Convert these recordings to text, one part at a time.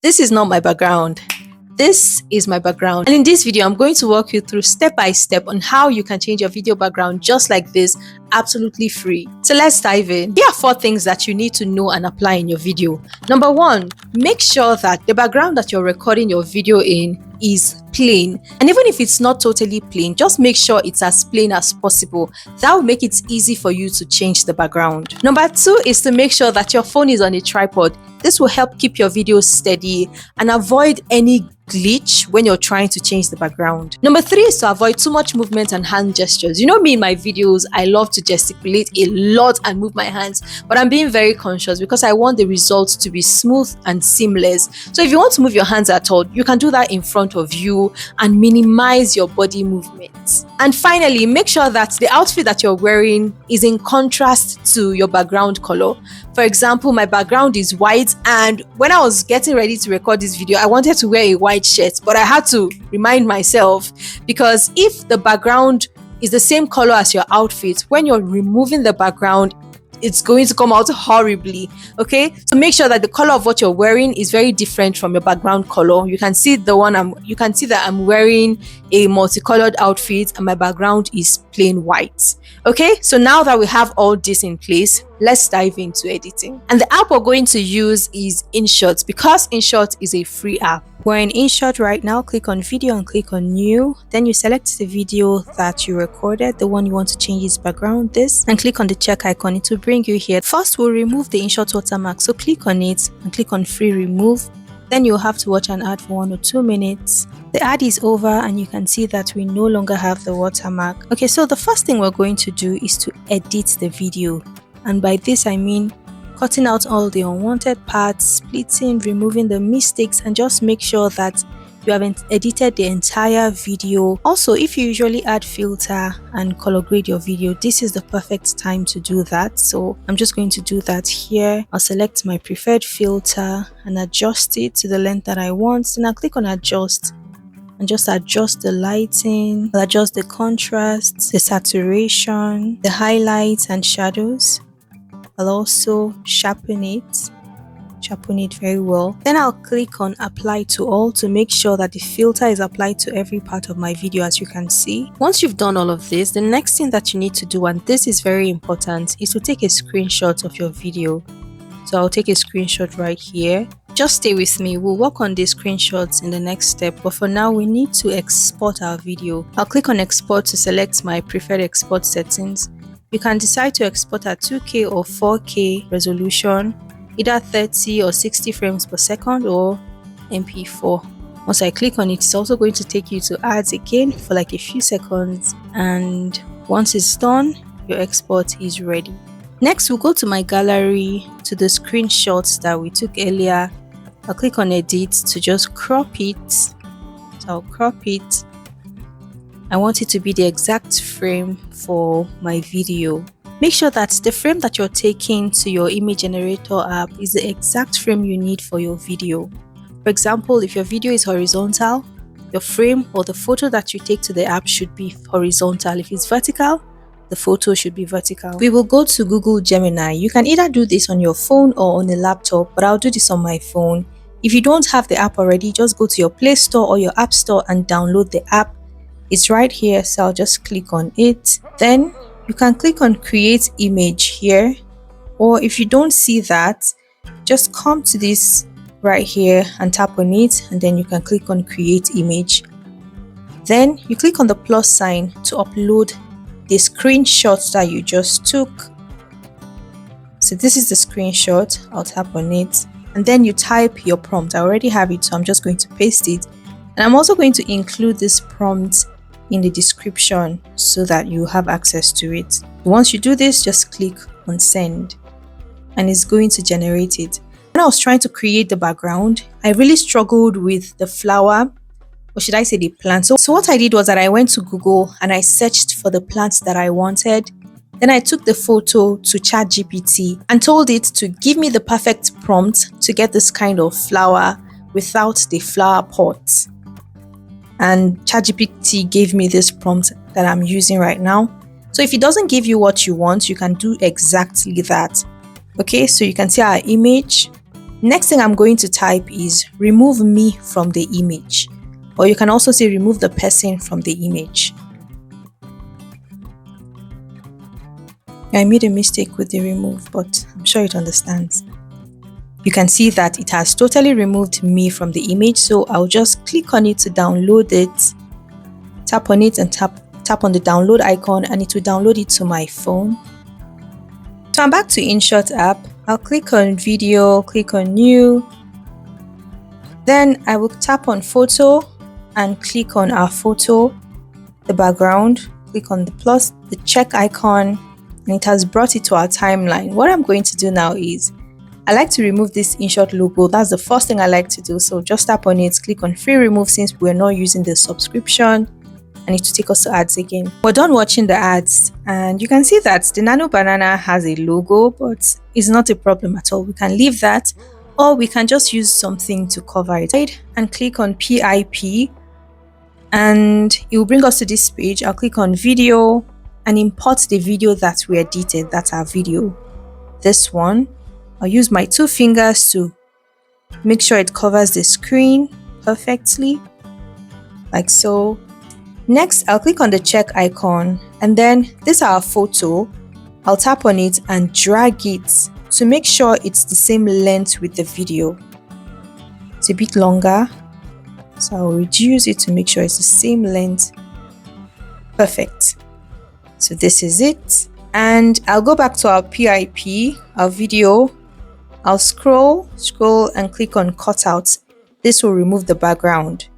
This is not my background. This is my background. And in this video, I'm going to walk you through step by step on how you can change your video background just like this, absolutely free. So let's dive in. Here are 4 things that you need to know and apply in your video. Number 1, make sure that the background that you're recording your video in is plain. And even if it's not totally plain, just make sure it's as plain as possible. That will make it easy for you to change the background. Number 2 is to make sure that your phone is on a tripod. This will help keep your video steady and avoid any glitch when you're trying to change the background. Number 3 is to avoid too much movement and hand gestures. You know me in my videos, I love to gesticulate a lot and move my hands, but I'm being very conscious because I want the results to be smooth and seamless. So if you want to move your hands at all, you can do that in front of you and minimize your body movements. And finally, make sure that the outfit that you're wearing is in contrast to your background color. For example, my background is white, and when I was getting ready to record this video, I wanted to wear a white shirt, but I had to remind myself, because if the background is the same color as your outfit, when you're removing the background, it's going to come out horribly. Okay, so make sure that the color of what you're wearing is very different from your background color. You can see that I'm wearing a multicolored outfit and my background is plain white. Okay, so now that we have all this in place, let's dive into editing. And the app we're going to use is Inshot, because Inshot is a free app. We're in Inshot right now. Click on video and click on new. Then you select the video that you recorded, the one you want to change its background, and click on the check icon. It will bring you here. First, we'll remove the Inshot watermark. So click on it and click on free remove. Then you'll have to watch an ad for 1 or 2 minutes. The ad is over and you can see that we no longer have the watermark. Okay, so the first thing we're going to do is to edit the video. And by this I mean cutting out all the unwanted parts, splitting, removing the mistakes, and just make sure that you haven't edited the entire video. Also, if you usually add filter and color grade your video, this is the perfect time to do that. So I'm just going to do that here. I'll select my preferred filter and adjust it to the length that I want. Then I'll click on adjust and just adjust the lighting. I'll adjust the contrast, the saturation, the highlights and shadows. I'll also sharpen it very well. Then I'll click on apply to all to make sure that the filter is applied to every part of my video, as you can see. Once you've done all of this, the next thing that you need to do, and this is very important, is to take a screenshot of your video. So I'll take a screenshot right here. Just stay with me, we'll work on these screenshots in the next step, but for now we need to export our video. I'll click on export to select my preferred export settings. You can decide to export at 2K or 4K resolution, either 30 or 60 frames per second, or MP4. Once I click on it, it's also going to take you to ads again for like a few seconds, and once it's done, your export is ready. Next, we'll go to my gallery, to the screenshots that we took earlier. I'll click on edit to just crop it. So I'll crop it. I want it to be the exact frame for my video. Make sure that the frame that you're taking to your image generator app is the exact frame you need for your video. For example, if your video is horizontal, your frame or the photo that you take to the app should be horizontal. If it's vertical, the photo should be vertical. We will go to Google Gemini. You can either do this on your phone or on a laptop, but I'll do this on my phone. If you don't have the app already, just go to your Play Store or your App Store and download the app. It's right here, so I'll just click on it. Then you can click on create image here, or if you don't see that, just come to this right here and tap on it, and then you can click on create image. Then you click on the plus sign to upload the screenshot that you just took. So this is the screenshot. I'll tap on it and then you type your prompt. I already have it, so I'm just going to paste it, and I'm also going to include this prompt in the description so that you have access to it. Once you do this, just click on send and it's going to generate it. When I was trying to create the background, I really struggled with the flower, or should I say the plant. So what I did was that I went to Google and I searched for the plants that I wanted. Then I took the photo to ChatGPT and told it to give me the perfect prompt to get this kind of flower without the flower pot. And ChatGPT gave me this prompt that I'm using right now. So if it doesn't give you what you want, you can do exactly that. Okay, so you can see our image. Next thing I'm going to type is remove me from the image, or you can also say remove the person from the image. I made a mistake with the remove, but I'm sure it understands. You can see that it has totally removed me from the image, so I'll just click on it to download it. Tap on it and tap on the download icon, and it will download it to my phone. So I'm back to Inshot app. I'll click on video, click on new. Then I will tap on photo and click on our photo, the background, click on the plus, the check icon, and it has brought it to our timeline. What I'm going to do now is I like to remove this Inshot logo. That's the first thing I like to do. So just tap on it, click on free remove since we're not using the subscription, and it will take us to ads again. We're done watching the ads, and you can see that the nano banana has a logo, but it's not a problem at all. We can leave that, or we can just use something to cover it. And click on PIP, and it will bring us to this page. I'll click on video and import the video that we edited. That's our video. This one. I'll use my 2 fingers to make sure it covers the screen perfectly, like so. Next, I'll click on the check icon, and then this is our photo. I'll tap on it and drag it to make sure it's the same length with the video. It's a bit longer, so I'll reduce it to make sure it's the same length. Perfect. So this is it, and I'll go back to our PIP, our video. I'll scroll and click on cutout. This will remove the background.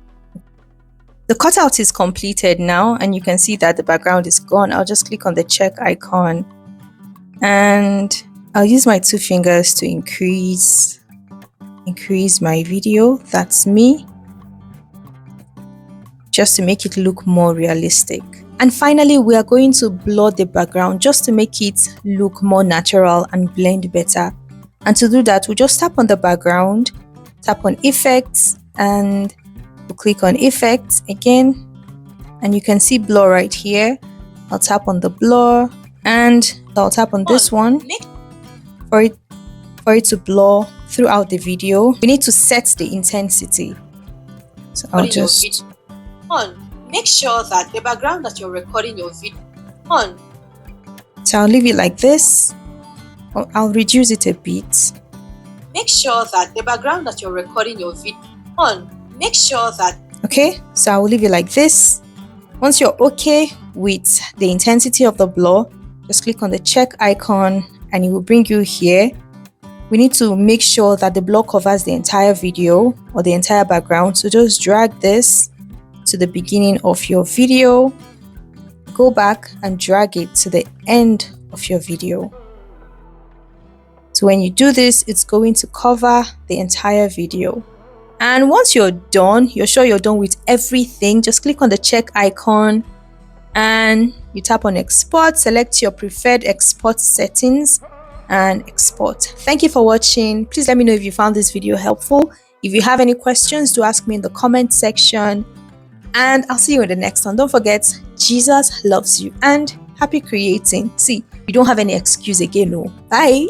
The cutout is completed now, and you can see that the background is gone. I'll just click on the check icon, and I'll use my 2 fingers to increase my video. That's me, just to make it look more realistic. And finally, we are going to blur the background just to make it look more natural and blend better. And to do that, we'll just tap on the background, tap on effects, and we'll click on effects again, and you can see blur right here. I'll tap on the blur, and I'll tap on this one for it to blur throughout the video. We need to set the intensity. So I'll just make sure that the background that you're recording your video on. So I'll leave it like this. I'll reduce it a bit. Make sure that the background that you're recording your video on. Make sure that. Okay, so I will leave it like this. Once you're okay with the intensity of the blur, just click on the check icon and it will bring you here. We need to make sure that the blur covers the entire video or the entire background. So just drag this to the beginning of your video. Go back and drag it to the end of your video. So when you do this, it's going to cover the entire video. And once you're done, you're sure you're done with everything, just click on the check icon and you tap on export, select your preferred export settings and export. Thank you for watching. Please let me know if you found this video helpful. If you have any questions, do ask me in the comment section, and I'll see you in the next one. Don't forget, Jesus loves you, and happy creating. See, you don't have any excuse again. No. Bye.